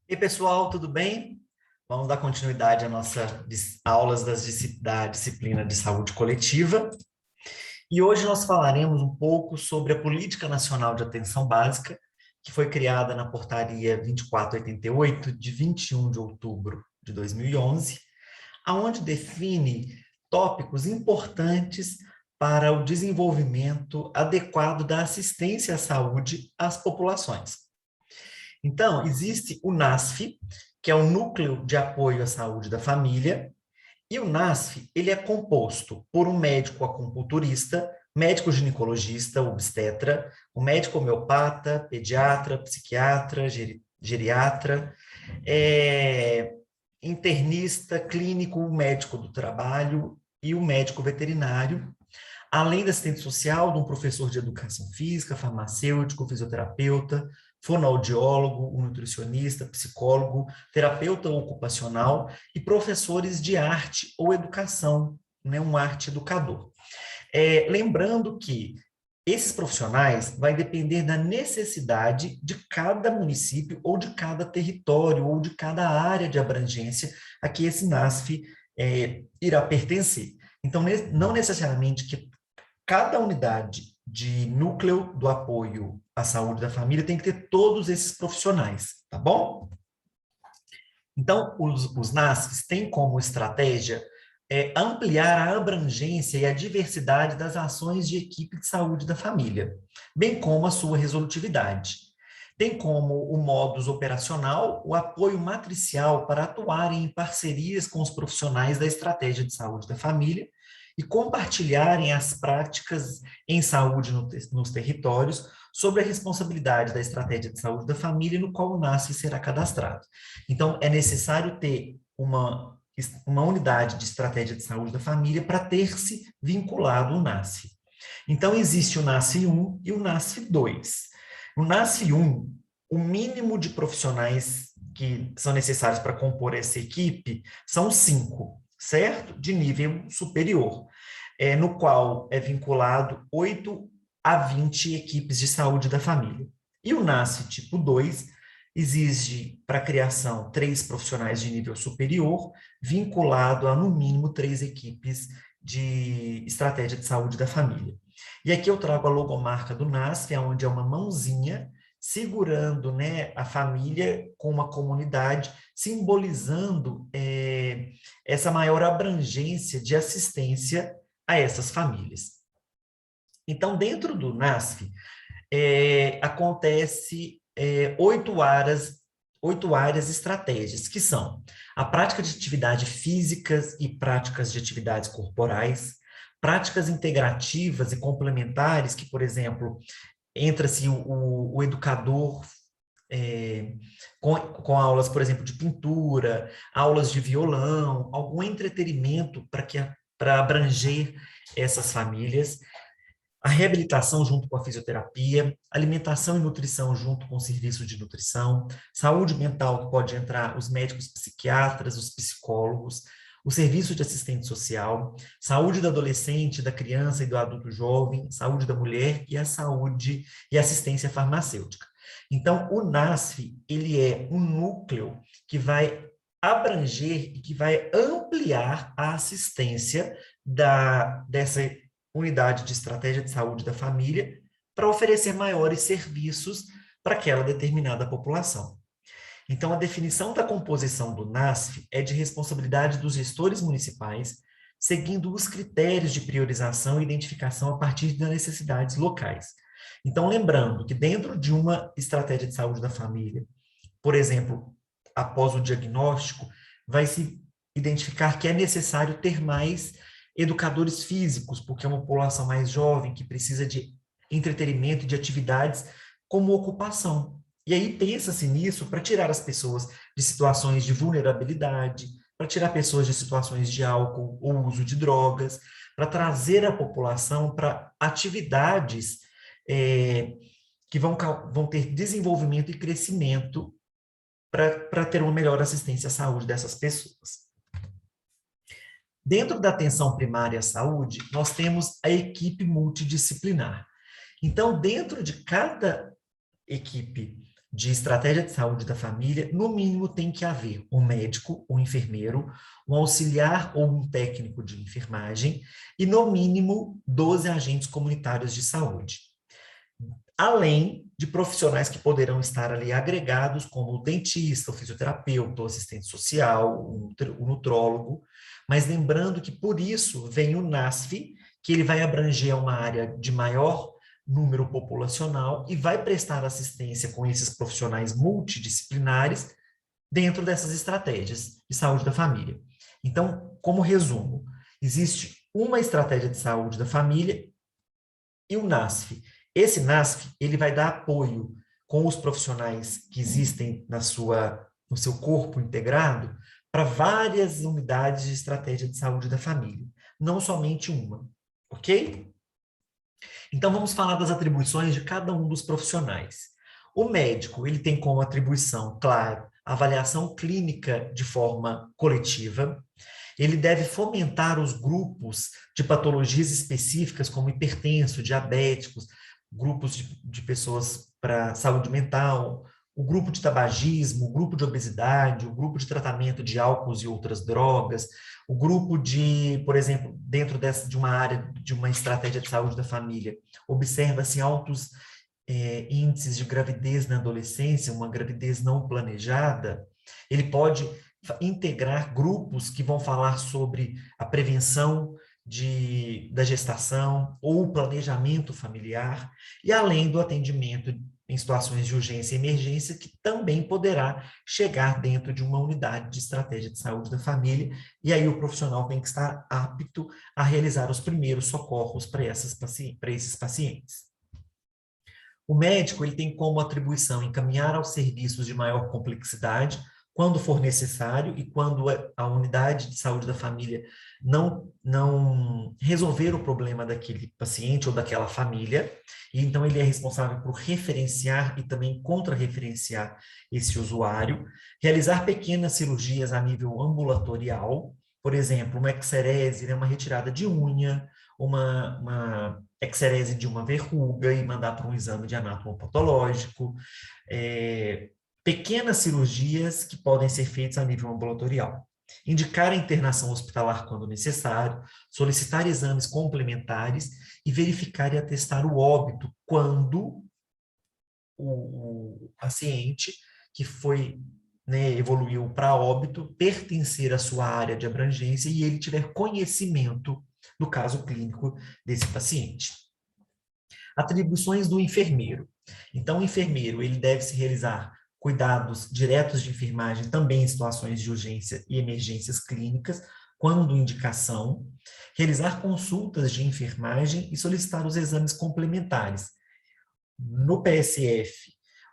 E pessoal, tudo bem? Vamos dar continuidade à nossa aulas da disciplina de saúde coletiva. E hoje nós falaremos um pouco sobre a Política Nacional de Atenção Básica, que foi criada na Portaria 2488, de 21 de outubro de 2011, aonde define tópicos importantes para o desenvolvimento adequado da assistência à saúde às populações. Então, existe o NASF, que é o Núcleo de Apoio à Saúde da Família, e o NASF, ele é composto por um médico acupunturista, médico ginecologista, obstetra, um médico homeopata, pediatra, psiquiatra, geriatra, internista, clínico, médico do trabalho e o médico veterinário, além da assistente social, de um professor de educação física, farmacêutico, fisioterapeuta, fonoaudiólogo, um nutricionista, psicólogo, terapeuta ocupacional e professores de arte ou educação, né, um arte educador. Lembrando que esses profissionais vai depender da necessidade de cada município ou de cada território ou de cada área de abrangência a que esse NASF irá pertencer. Então, não necessariamente que cada unidade de núcleo do apoio à saúde da família tem que ter todos esses profissionais, tá bom? Então, os NASFs têm como estratégia ampliar a abrangência e a diversidade das ações de equipe de saúde da família, bem como a sua resolutividade. Tem como o modus operacional o apoio matricial para atuarem em parcerias com os profissionais da estratégia de saúde da família e compartilharem as práticas em saúde nos territórios sobre a responsabilidade da estratégia de saúde da família no qual o NASF será cadastrado. Então, é necessário ter uma unidade de estratégia de saúde da família para ter-se vinculado o NASF. Então, existe o NASF 1 e o NASF 2. No NASF 1, o mínimo de profissionais que são necessários para compor essa equipe são 5, certo? De nível superior, no qual é vinculado 8 a 20 equipes de saúde da família. E o NASF tipo 2 exige para a criação 3 profissionais de nível superior, vinculado a, no mínimo, 3 equipes de estratégia de saúde da família. E aqui eu trago a logomarca do NASF, onde é uma mãozinha segurando, né, a família com uma comunidade, simbolizando essa maior abrangência de assistência a essas famílias. Então, dentro do NASF, acontece 8 áreas estratégias, que são a prática de atividades físicas e práticas de atividades corporais, práticas integrativas e complementares, que, por exemplo, entra-se o educador com aulas, por exemplo, de pintura, aulas de violão, algum entretenimento para abranger essas famílias, a reabilitação junto com a fisioterapia, alimentação e nutrição junto com o serviço de nutrição, saúde mental, que pode entrar os médicos psiquiatras, os psicólogos, o serviço de assistente social, saúde do adolescente, da criança e do adulto jovem, saúde da mulher e a saúde e assistência farmacêutica. Então, o NASF, ele é um núcleo que vai abranger e que vai ampliar a assistência dessa unidade de estratégia de saúde da família para oferecer maiores serviços para aquela determinada população. Então, a definição da composição do NASF é de responsabilidade dos gestores municipais, seguindo os critérios de priorização e identificação a partir das necessidades locais. Então, lembrando que dentro de uma estratégia de saúde da família, por exemplo, após o diagnóstico, vai se identificar que é necessário ter mais educadores físicos, porque é uma população mais jovem que precisa de entretenimento e de atividades como ocupação. E aí pensa-se nisso para tirar as pessoas de situações de vulnerabilidade, para tirar pessoas de situações de álcool ou uso de drogas, para trazer a população para atividades que vão ter desenvolvimento e crescimento para ter uma melhor assistência à saúde dessas pessoas. Dentro da atenção primária à saúde, nós temos a equipe multidisciplinar. Então, dentro de cada equipe de estratégia de saúde da família, no mínimo tem que haver um médico, um enfermeiro, um auxiliar ou um técnico de enfermagem e, no mínimo, 12 agentes comunitários de saúde. Além de profissionais que poderão estar ali agregados, como o dentista, o fisioterapeuta, o assistente social, o nutrólogo, mas lembrando que, por isso, vem o NASF, que ele vai abranger uma área de maior número populacional e vai prestar assistência com esses profissionais multidisciplinares dentro dessas estratégias de saúde da família. Então, como resumo, existe uma estratégia de saúde da família e o NASF. Esse NASF, ele vai dar apoio com os profissionais que existem no seu corpo integrado para várias unidades de estratégia de saúde da família, não somente uma, ok? Então, vamos falar das atribuições de cada um dos profissionais. O médico, ele tem como atribuição, claro, a avaliação clínica de forma coletiva. Ele deve fomentar os grupos de patologias específicas, como hipertenso, diabéticos, grupos de pessoas para saúde mental, o grupo de tabagismo, o grupo de obesidade, o grupo de tratamento de álcools e outras drogas, o grupo de, por exemplo, dentro de uma área, de uma estratégia de saúde da família, observa-se altos índices de gravidez na adolescência, uma gravidez não planejada. Ele pode integrar grupos que vão falar sobre a prevenção da gestação ou o planejamento familiar, e além do atendimento em situações de urgência e emergência, que também poderá chegar dentro de uma unidade de estratégia de saúde da família, e aí o profissional tem que estar apto a realizar os primeiros socorros para esses pacientes. O médico, ele tem como atribuição encaminhar aos serviços de maior complexidade, quando for necessário e quando a unidade de saúde da família não resolver o problema daquele paciente ou daquela família, e então ele é responsável por referenciar e também contra-referenciar esse usuário, realizar pequenas cirurgias a nível ambulatorial, por exemplo, uma excerese, né, uma retirada de unha, uma excerese de uma verruga e mandar para um exame de anatomopatológico, pequenas cirurgias que podem ser feitas a nível ambulatorial. Indicar a internação hospitalar quando necessário, solicitar exames complementares e verificar e atestar o óbito quando o paciente que foi, né, evoluiu para óbito, pertencer à sua área de abrangência e ele tiver conhecimento do caso clínico desse paciente. Atribuições do enfermeiro. Então, o enfermeiro, ele deve se realizar cuidados diretos de enfermagem também em situações de urgência e emergências clínicas, quando indicação, realizar consultas de enfermagem e solicitar os exames complementares. No PSF,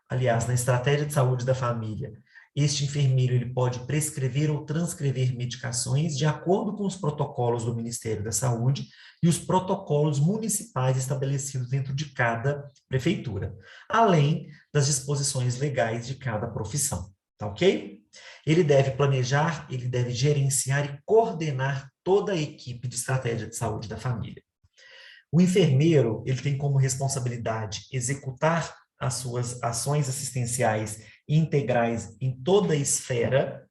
aliás, na Estratégia de Saúde da Família, este enfermeiro ele pode prescrever ou transcrever medicações de acordo com os protocolos do Ministério da Saúde e os protocolos municipais estabelecidos dentro de cada prefeitura, além das disposições legais de cada profissão, tá ok? Ele deve planejar, ele deve gerenciar e coordenar toda a equipe de estratégia de saúde da família. O enfermeiro, ele tem como responsabilidade executar as suas ações assistenciais integrais em toda a esfera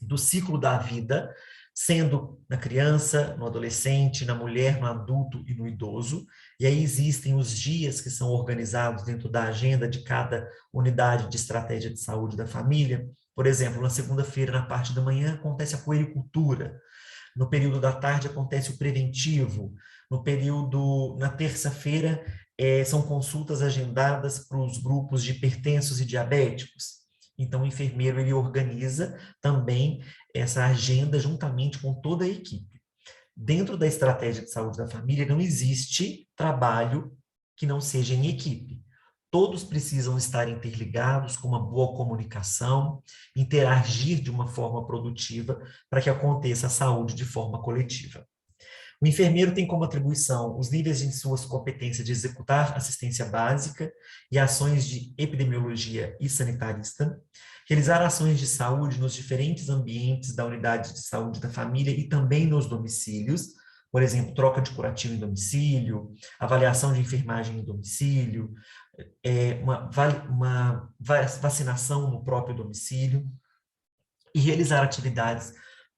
do ciclo da vida, sendo na criança, no adolescente, na mulher, no adulto e no idoso. E aí existem os dias que são organizados dentro da agenda de cada unidade de estratégia de saúde da família. Por exemplo, na segunda-feira, na parte da manhã, acontece a puericultura. No período da tarde acontece o preventivo. Na terça-feira, são consultas agendadas para os grupos de hipertensos e diabéticos. Então, o enfermeiro, ele organiza também essa agenda juntamente com toda a equipe. Dentro da estratégia de saúde da família, não existe trabalho que não seja em equipe. Todos precisam estar interligados, com uma boa comunicação, interagir de uma forma produtiva para que aconteça a saúde de forma coletiva. O enfermeiro tem como atribuição os níveis de suas competências de executar assistência básica e ações de epidemiologia e sanitarista, realizar ações de saúde nos diferentes ambientes da unidade de saúde da família e também nos domicílios, por exemplo, troca de curativo em domicílio, avaliação de enfermagem em domicílio, uma vacinação no próprio domicílio e realizar atividades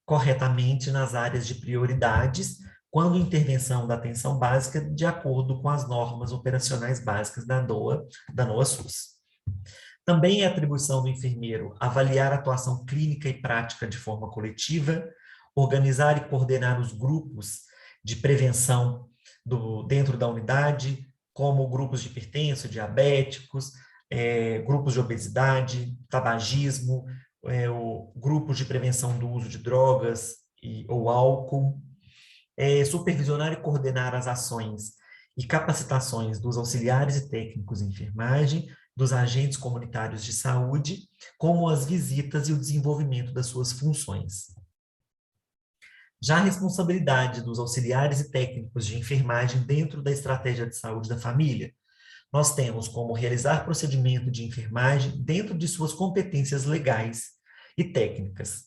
corretamente nas áreas de prioridades, quando intervenção da atenção básica, de acordo com as normas operacionais básicas da NOA-SUS. Também é atribuição do enfermeiro avaliar a atuação clínica e prática de forma coletiva, organizar e coordenar os grupos de prevenção dentro da unidade, como grupos de hipertenso, diabéticos, grupos de obesidade, tabagismo, grupos de prevenção do uso de drogas ou álcool, supervisionar e coordenar as ações e capacitações dos auxiliares e técnicos em enfermagem, dos agentes comunitários de saúde, como as visitas e o desenvolvimento das suas funções. Já a responsabilidade dos auxiliares e técnicos de enfermagem dentro da estratégia de saúde da família, nós temos como realizar procedimento de enfermagem dentro de suas competências legais e técnicas.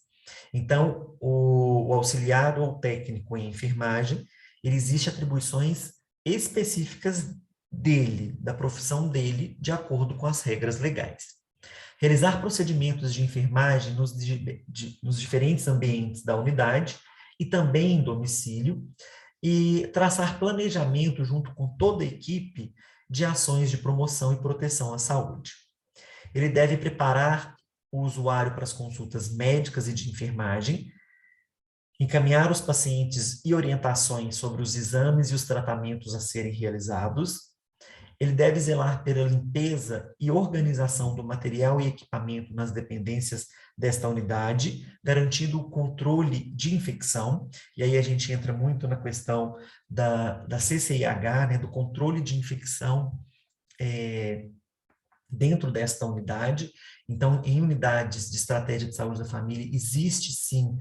Então, o auxiliar ou técnico em enfermagem, ele existe atribuições específicas dele, da profissão dele, de acordo com as regras legais. Realizar procedimentos de enfermagem nos diferentes ambientes da unidade e também em domicílio, e traçar planejamento junto com toda a equipe de ações de promoção e proteção à saúde. Ele deve preparar o usuário para as consultas médicas e de enfermagem, encaminhar os pacientes e orientações sobre os exames e os tratamentos a serem realizados. Ele deve zelar pela limpeza e organização do material e equipamento nas dependências desta unidade, garantindo o controle de infecção, e aí a gente entra muito na questão da CCIH, né, do controle de infecção dentro desta unidade. Então, em unidades de estratégia de saúde da família, existe sim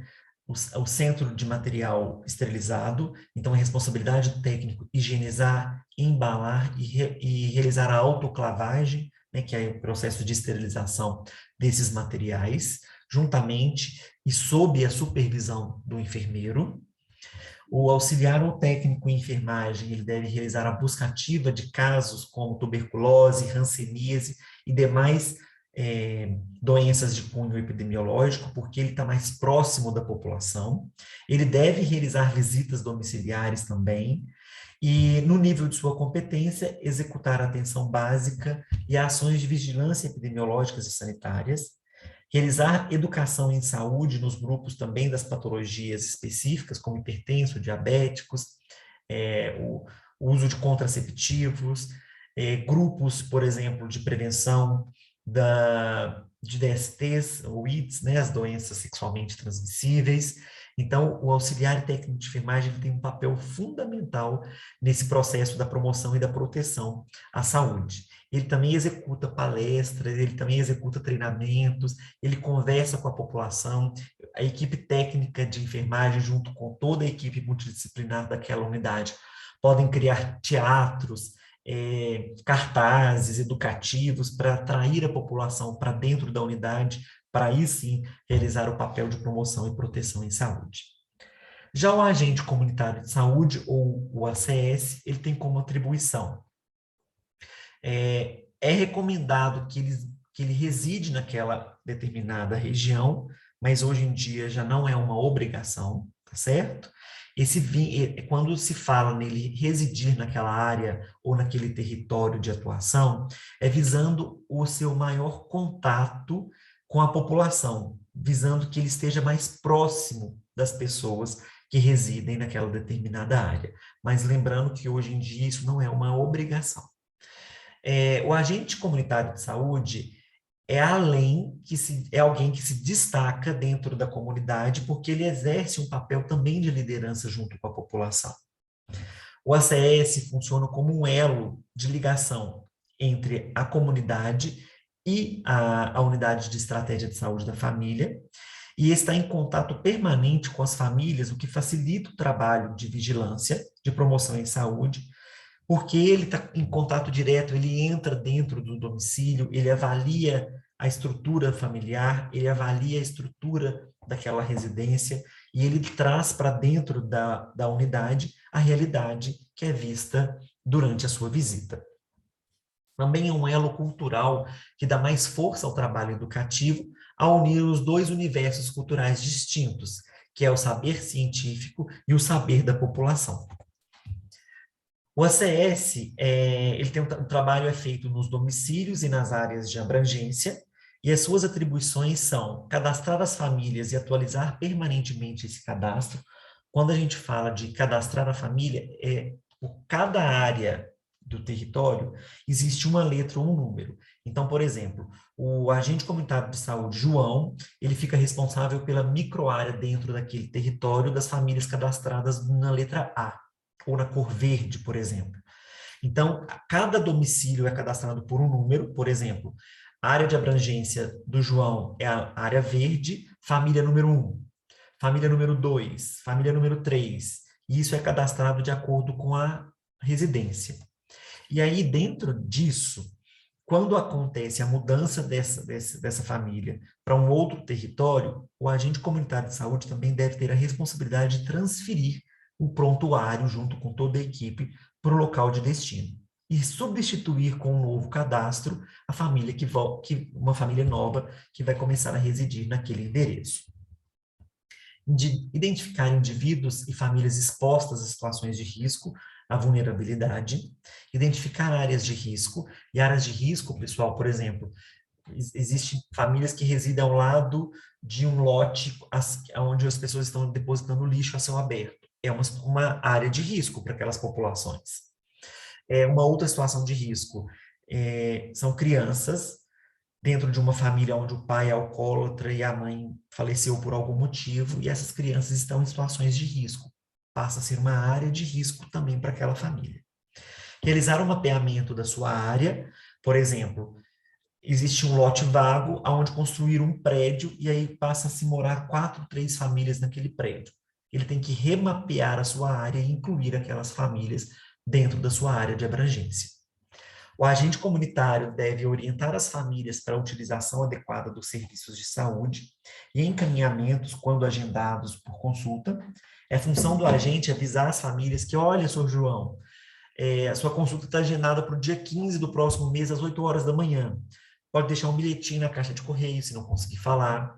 o centro de material esterilizado, então a responsabilidade do técnico higienizar, embalar e realizar a autoclavagem, né, que é o processo de esterilização desses materiais, juntamente e sob a supervisão do enfermeiro. O auxiliar ou técnico em enfermagem, ele deve realizar a busca ativa de casos como tuberculose, hanseníase e demais doenças de cunho epidemiológico, porque ele está mais próximo da população. Ele deve realizar visitas domiciliares também, e, no nível de sua competência, executar a atenção básica e ações de vigilância epidemiológicas e sanitárias, realizar educação em saúde nos grupos também das patologias específicas, como hipertenso, diabéticos, o uso de contraceptivos, grupos, por exemplo, de prevenção de DSTs ou AIDS, né, as doenças sexualmente transmissíveis. Então, o auxiliar técnico de enfermagem tem um papel fundamental nesse processo da promoção e da proteção à saúde. Ele também executa palestras, ele também executa treinamentos, ele conversa com a população, a equipe técnica de enfermagem, junto com toda a equipe multidisciplinar daquela unidade, podem criar teatros, cartazes educativos para atrair a população para dentro da unidade, para aí sim realizar o papel de promoção e proteção em saúde. Já o agente comunitário de saúde, ou o ACS, ele tem como atribuição é recomendado que ele reside naquela determinada região, mas hoje em dia já não é uma obrigação, tá certo? Quando se fala nele residir naquela área ou naquele território de atuação, é visando o seu maior contato com a população, visando que ele esteja mais próximo das pessoas que residem naquela determinada área. Mas lembrando que hoje em dia isso não é uma obrigação. O agente comunitário de saúde é alguém que se destaca dentro da comunidade porque ele exerce um papel também de liderança junto com a população. O ACS funciona como um elo de ligação entre a comunidade e a unidade de estratégia de saúde da família, e está em contato permanente com as famílias, o que facilita o trabalho de vigilância, de promoção em saúde, porque ele está em contato direto, ele entra dentro do domicílio, ele avalia a estrutura familiar, ele avalia a estrutura daquela residência e ele traz para dentro da unidade a realidade que é vista durante a sua visita. Também é um elo cultural que dá mais força ao trabalho educativo ao unir os dois universos culturais distintos, que é o saber científico e o saber da população. O ACS, ele tem o trabalho é feito nos domicílios e nas áreas de abrangência, e as suas atribuições são cadastrar as famílias e atualizar permanentemente esse cadastro. Quando a gente fala de cadastrar a família, por cada área do território, existe uma letra ou um número. Então, por exemplo, o agente comunitário de saúde, João, ele fica responsável pela microárea dentro daquele território das famílias cadastradas na letra A, ou na cor verde, por exemplo. Então, cada domicílio é cadastrado por um número, por exemplo, a área de abrangência do João é a área verde, família número 1, família número 2, família número 3, e isso é cadastrado de acordo com a residência. E aí, dentro disso, quando acontece a mudança dessa família para um outro território, o agente comunitário de saúde também deve ter a responsabilidade de transferir o prontuário, junto com toda a equipe, para o local de destino. E substituir com um novo cadastro a família uma família nova que vai começar a residir naquele endereço. De identificar indivíduos e famílias expostas a situações de risco, a vulnerabilidade, identificar áreas de risco, e áreas de risco, pessoal, por exemplo, existem famílias que residem ao lado de um lote onde as pessoas estão depositando lixo a céu aberto. É uma área de risco para aquelas populações. Uma outra situação de risco são crianças dentro de uma família onde o pai é alcoólatra e a mãe faleceu por algum motivo, e essas crianças estão em situações de risco. Passa a ser uma área de risco também para aquela família. Realizar um mapeamento da sua área, por exemplo, existe um lote vago onde construir um prédio e aí passa a se morar 4, 3 famílias naquele prédio. Ele tem que remapear a sua área e incluir aquelas famílias dentro da sua área de abrangência. O agente comunitário deve orientar as famílias para a utilização adequada dos serviços de saúde e encaminhamentos quando agendados por consulta. É função do agente avisar as famílias que, olha, Sr. João, a sua consulta está agendada para o dia 15 do próximo mês, às 8 horas da manhã. Pode deixar um bilhetinho na caixa de correio, se não conseguir falar.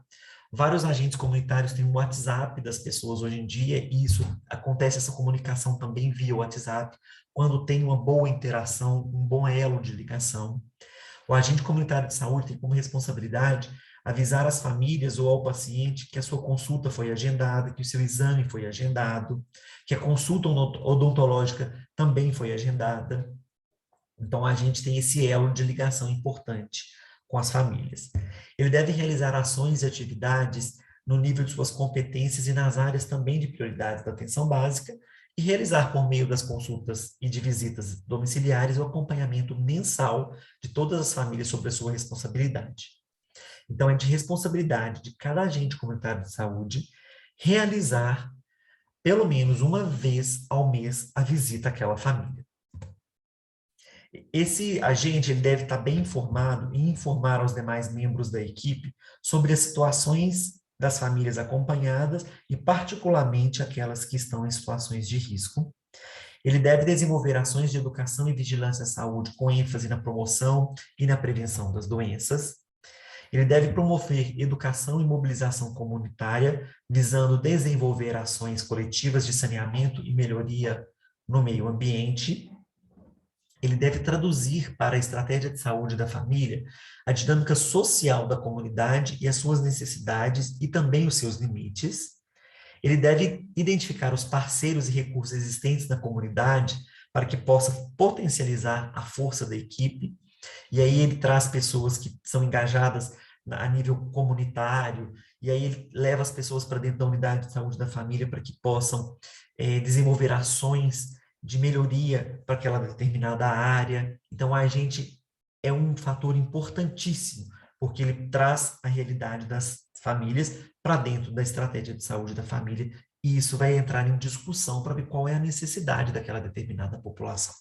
Vários agentes comunitários têm um WhatsApp das pessoas hoje em dia, e isso acontece, essa comunicação também via WhatsApp, quando tem uma boa interação, um bom elo de ligação. O agente comunitário de saúde tem como responsabilidade avisar as famílias ou ao paciente que a sua consulta foi agendada, que o seu exame foi agendado, que a consulta odontológica também foi agendada. Então, a gente tem esse elo de ligação importante com as famílias. Ele deve realizar ações e atividades no nível de suas competências e nas áreas também de prioridade da atenção básica, e realizar por meio das consultas e de visitas domiciliares o acompanhamento mensal de todas as famílias sobre a sua responsabilidade. Então, é de responsabilidade de cada agente comunitário de saúde realizar, pelo menos uma vez ao mês, a visita àquela família. Esse agente ele deve estar bem informado e informar aos demais membros da equipe sobre as situações das famílias acompanhadas e, particularmente, aquelas que estão em situações de risco. Ele deve desenvolver ações de educação e vigilância à saúde com ênfase na promoção e na prevenção das doenças. Ele deve promover educação e mobilização comunitária, visando desenvolver ações coletivas de saneamento e melhoria no meio ambiente. Ele deve traduzir para a estratégia de saúde da família a dinâmica social da comunidade e as suas necessidades e também os seus limites. Ele deve identificar os parceiros e recursos existentes na comunidade para que possa potencializar a força da equipe. E aí ele traz pessoas que são engajadas a nível comunitário, e aí ele leva as pessoas para dentro da unidade de saúde da família para que possam desenvolver ações de melhoria para aquela determinada área. Então, a gente é um fator importantíssimo, porque ele traz a realidade das famílias para dentro da estratégia de saúde da família, e isso vai entrar em discussão para ver qual é a necessidade daquela determinada população.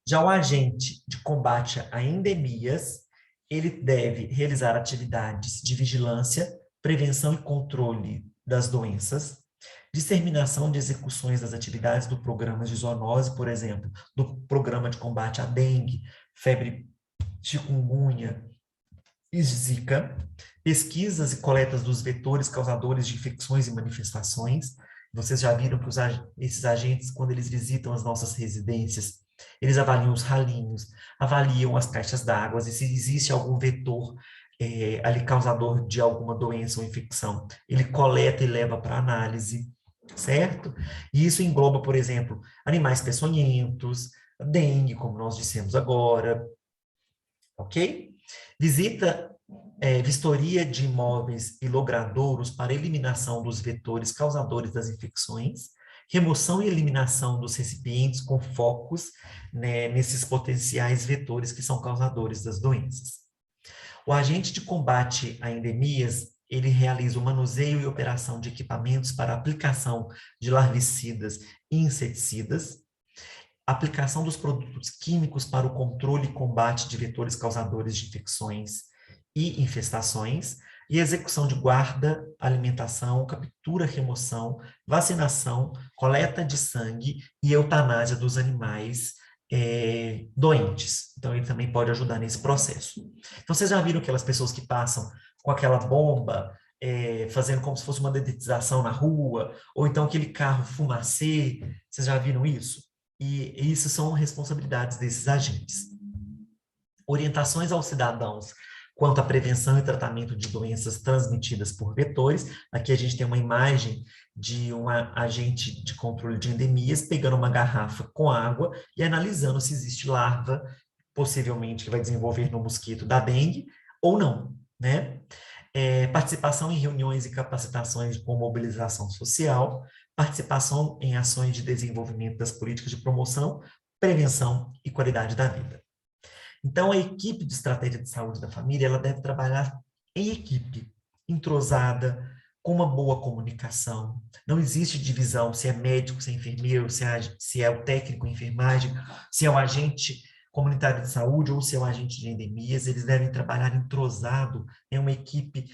Já o agente de combate a endemias, ele deve realizar atividades de vigilância, prevenção e controle das doenças, disseminação de execuções das atividades do programa de zoonose, por exemplo, do programa de combate à dengue, febre chikungunya e zika, pesquisas e coletas dos vetores causadores de infecções e manifestações. Vocês já viram que esses agentes, quando eles visitam as nossas residências, eles avaliam os ralinhos, avaliam as caixas d'água, e se existe algum vetor ali causador de alguma doença ou infecção, ele coleta e leva para análise, certo? E isso engloba, por exemplo, animais peçonhentos, dengue, como nós dissemos agora, ok? Vistoria de imóveis e logradouros para eliminação dos vetores causadores das infecções, remoção e eliminação dos recipientes com focos, né, nesses potenciais vetores que são causadores das doenças. O agente de combate a endemias, ele realiza o manuseio e operação de equipamentos para aplicação de larvicidas e inseticidas, aplicação dos produtos químicos para o controle e combate de vetores causadores de infecções e infestações, e execução de guarda, alimentação, captura, remoção, vacinação, coleta de sangue e eutanásia dos animais doentes. Então, ele também pode ajudar nesse processo. Então, vocês já viram aquelas pessoas que passam com aquela bomba, fazendo como se fosse uma dedetização na rua, ou então aquele carro fumacê, vocês já viram isso? E isso são responsabilidades desses agentes. Orientações aos cidadãos quanto à prevenção e tratamento de doenças transmitidas por vetores. Aqui a gente tem uma imagem de um agente de controle de endemias pegando uma garrafa com água e analisando se existe larva, possivelmente que vai desenvolver no mosquito da dengue, ou não, né? Participação em reuniões e capacitações com mobilização social, participação em ações de desenvolvimento das políticas de promoção, prevenção e qualidade da vida. Então, a equipe de estratégia de saúde da família, ela deve trabalhar em equipe, entrosada, com uma boa comunicação. Não existe divisão se é médico, se é enfermeiro, se é o técnico em enfermagem, se é o agente comunitário de saúde ou se é o agente de endemias. Eles devem trabalhar entrosado em uma equipe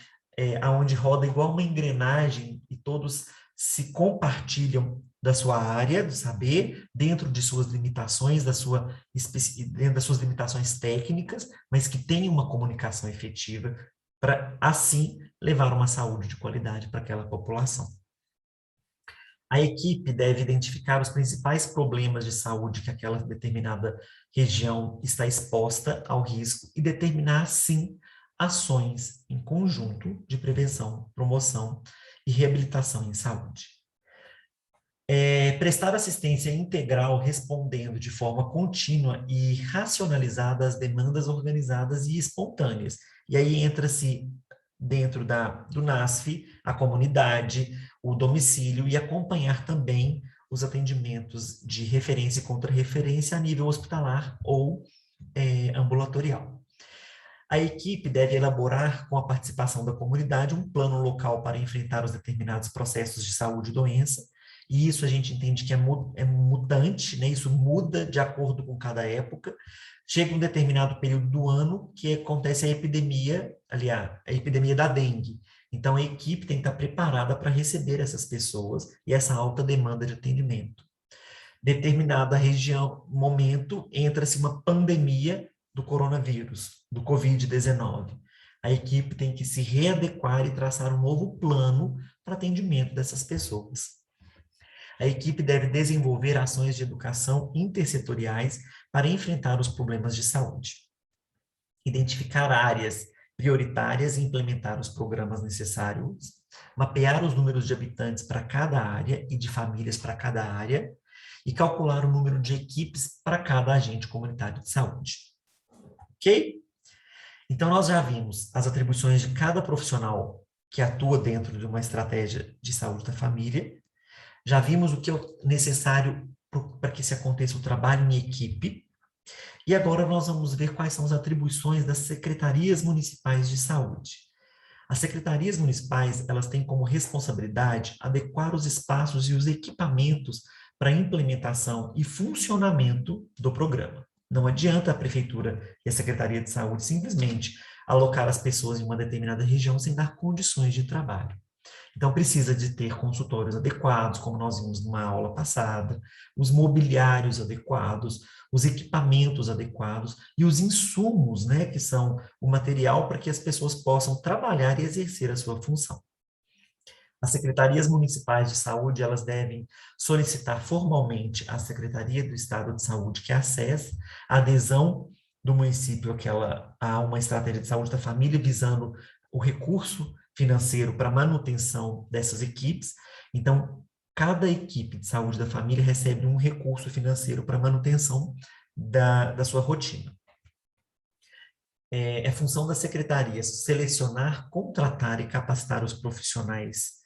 onde roda igual uma engrenagem e todos se compartilham da sua área do saber, dentro de suas limitações, dentro das suas limitações técnicas, mas que tenham uma comunicação efetiva para, assim, levar uma saúde de qualidade para aquela população. A equipe deve identificar os principais problemas de saúde que aquela determinada região está exposta ao risco e determinar, assim, ações em conjunto de prevenção, promoção e reabilitação em saúde. Prestar assistência integral respondendo de forma contínua e racionalizada às demandas organizadas e espontâneas. E aí entra-se dentro do NASF, a comunidade, o domicílio e acompanhar também os atendimentos de referência e contra-referência a nível hospitalar ou ambulatorial. A equipe deve elaborar, com a participação da comunidade, um plano local para enfrentar os determinados processos de saúde e doença, e isso a gente entende que é mutante, né? Isso muda de acordo com cada época. Chega um determinado período do ano que acontece a epidemia, aliás, a epidemia da dengue. Então, a equipe tem que estar preparada para receber essas pessoas e essa alta demanda de atendimento. Determinada região, momento, entra-se uma pandemia do coronavírus, do Covid-19. A equipe tem que se readequar e traçar um novo plano para atendimento dessas pessoas. A equipe deve desenvolver ações de educação intersetoriais para enfrentar os problemas de saúde. Identificar áreas prioritárias e implementar os programas necessários. Mapear os números de habitantes para cada área e de famílias para cada área. E calcular o número de equipes para cada agente comunitário de saúde. Ok? Então, nós já vimos as atribuições de cada profissional que atua dentro de uma estratégia de saúde da família. Já vimos o que é necessário para que se aconteça o trabalho em equipe. E agora nós vamos ver quais são as atribuições das secretarias municipais de saúde. As secretarias municipais, elas têm como responsabilidade adequar os espaços e os equipamentos para a implementação e funcionamento do programa. Não adianta a prefeitura e a Secretaria de Saúde simplesmente alocar as pessoas em uma determinada região sem dar condições de trabalho. Então, precisa de ter consultórios adequados, como nós vimos numa aula passada, os mobiliários adequados, os equipamentos adequados e os insumos, né, que são o material para que as pessoas possam trabalhar e exercer a sua função. As secretarias municipais de saúde, elas devem solicitar formalmente à Secretaria do Estado de Saúde, que é a SES, a adesão do município a uma estratégia de saúde da família, visando o recurso financeiro para manutenção dessas equipes. Então, cada equipe de saúde da família recebe um recurso financeiro para manutenção da sua rotina. É função das secretarias selecionar, contratar e capacitar os profissionais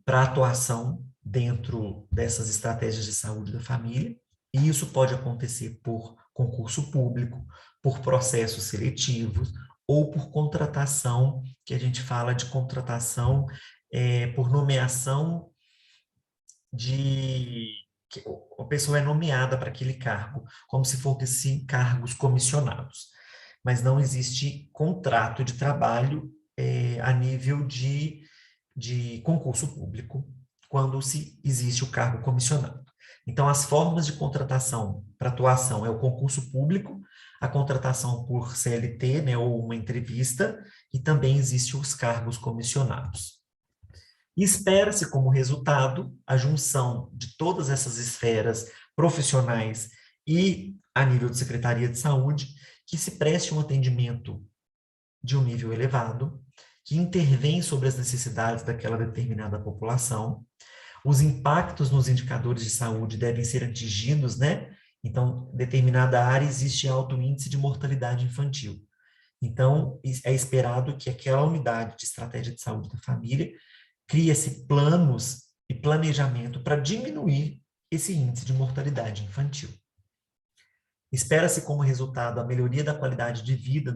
para atuação dentro dessas estratégias de saúde da família, e isso pode acontecer por concurso público, por processos seletivos, ou por contratação, que a gente fala de contratação por nomeação que a pessoa é nomeada para aquele cargo, como se fossem cargos comissionados. Mas não existe contrato de trabalho a nível de concurso público, quando existe o cargo comissionado. Então, as formas de contratação para atuação é o concurso público, a contratação por CLT, né, ou uma entrevista, e também existe os cargos comissionados. E espera-se como resultado a junção de todas essas esferas profissionais e a nível de Secretaria de Saúde, que se preste um atendimento de um nível elevado, que intervém sobre as necessidades daquela determinada população. Os impactos nos indicadores de saúde devem ser atingidos, né? Então, determinada área existe alto índice de mortalidade infantil. Então, é esperado que aquela unidade de estratégia de saúde da família crie-se planos e planejamento para diminuir esse índice de mortalidade infantil. Espera-se como resultado a melhoria da qualidade de vida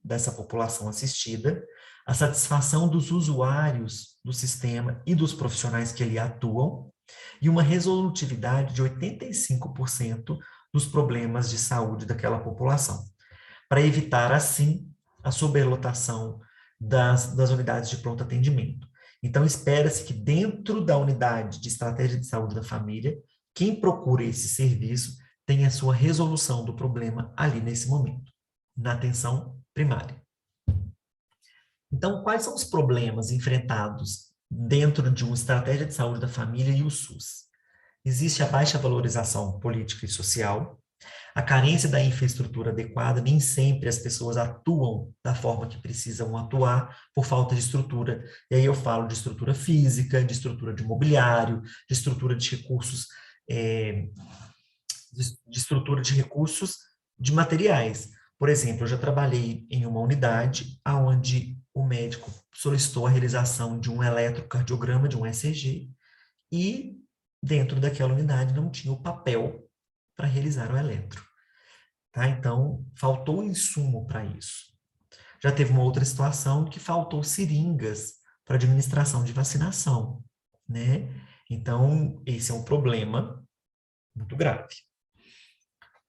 dessa população assistida, a satisfação dos usuários do sistema e dos profissionais que ali atuam, e uma resolutividade de 85% dos problemas de saúde daquela população, para evitar, assim, a superlotação das unidades de pronto atendimento. Então, espera-se que dentro da unidade de estratégia de saúde da família, quem procura esse serviço tenha a sua resolução do problema ali nesse momento, na atenção primária. Então, quais são os problemas enfrentados dentro de uma estratégia de saúde da família e o SUS? Existe a baixa valorização política e social, a carência da infraestrutura adequada, nem sempre as pessoas atuam da forma que precisam atuar por falta de estrutura. E aí eu falo de estrutura física, de estrutura de mobiliário, de estrutura de recursos, de estrutura de recursos de materiais. Por exemplo, eu já trabalhei em uma unidade onde o médico solicitou a realização de um eletrocardiograma, de um ECG, e dentro daquela unidade não tinha o papel para realizar o eletro. Tá? Então, faltou insumo para isso. Já teve uma outra situação que faltou seringas para administração de vacinação, né? Então, esse é um problema muito grave.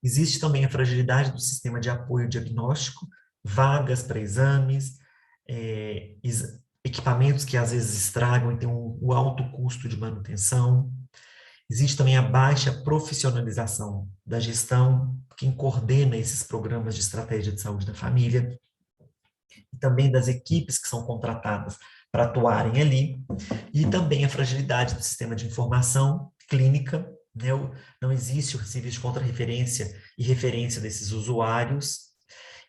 Existe também a fragilidade do sistema de apoio diagnóstico, vagas para exames, equipamentos que às vezes estragam e tem um alto custo de manutenção. Existe também a baixa profissionalização da gestão, quem coordena esses programas de estratégia de saúde da família, e também das equipes que são contratadas para atuarem ali, e também a fragilidade do sistema de informação clínica, né? Não existe o serviço de contra-referência e referência desses usuários,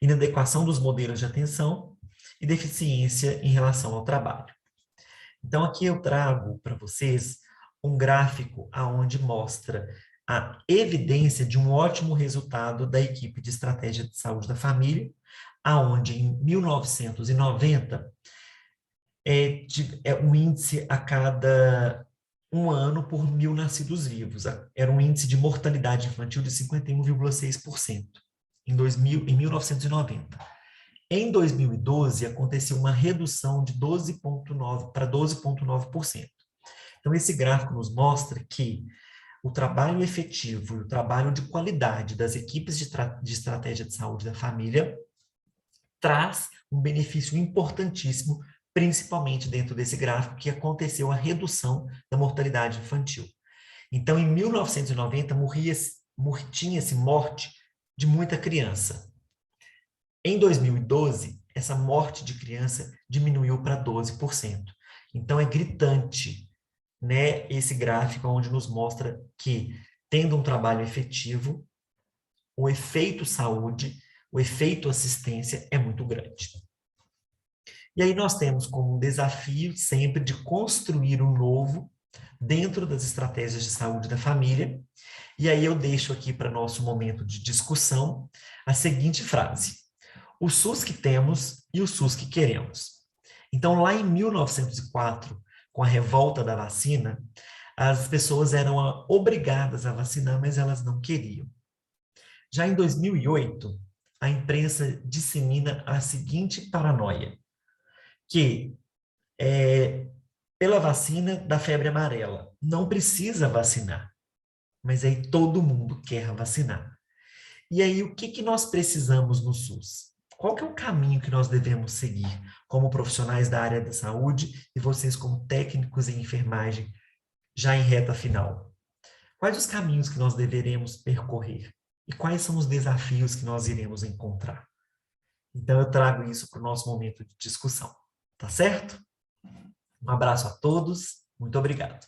inadequação dos modelos de atenção e deficiência em relação ao trabalho. Então, aqui eu trago para vocês um gráfico onde mostra a evidência de um ótimo resultado da equipe de estratégia de saúde da família, aonde em 1990 um índice a cada um ano por 1.000 nascidos vivos. Era um índice de mortalidade infantil de 51,6% em 1990. Em 2012, aconteceu uma redução de 12,9% para 12,9%. Então, esse gráfico nos mostra que o trabalho efetivo e o trabalho de qualidade das equipes de estratégia de saúde da família traz um benefício importantíssimo principalmente dentro desse gráfico que aconteceu a redução da mortalidade infantil. Então, em 1990, tinha-se morte de muita criança. Em 2012, essa morte de criança diminuiu para 12%. Então, é gritante, né, esse gráfico onde nos mostra que, tendo um trabalho efetivo, o efeito saúde, o efeito assistência é muito grande. E aí nós temos como um desafio sempre de construir o novo dentro das estratégias de saúde da família. E aí eu deixo aqui para nosso momento de discussão a seguinte frase: o SUS que temos e o SUS que queremos. Então, lá em 1904, com a revolta da vacina, as pessoas eram obrigadas a vacinar, mas elas não queriam. Já em 2008, a imprensa dissemina a seguinte paranoia, que pela vacina da febre amarela, não precisa vacinar, mas aí todo mundo quer vacinar. E aí, o que nós precisamos no SUS? Qual que é o caminho que nós devemos seguir como profissionais da área da saúde e vocês como técnicos em enfermagem, já em reta final? Quais os caminhos que nós deveremos percorrer? E quais são os desafios que nós iremos encontrar? Então, eu trago isso para o nosso momento de discussão. Tá certo? Um abraço a todos. Muito obrigado.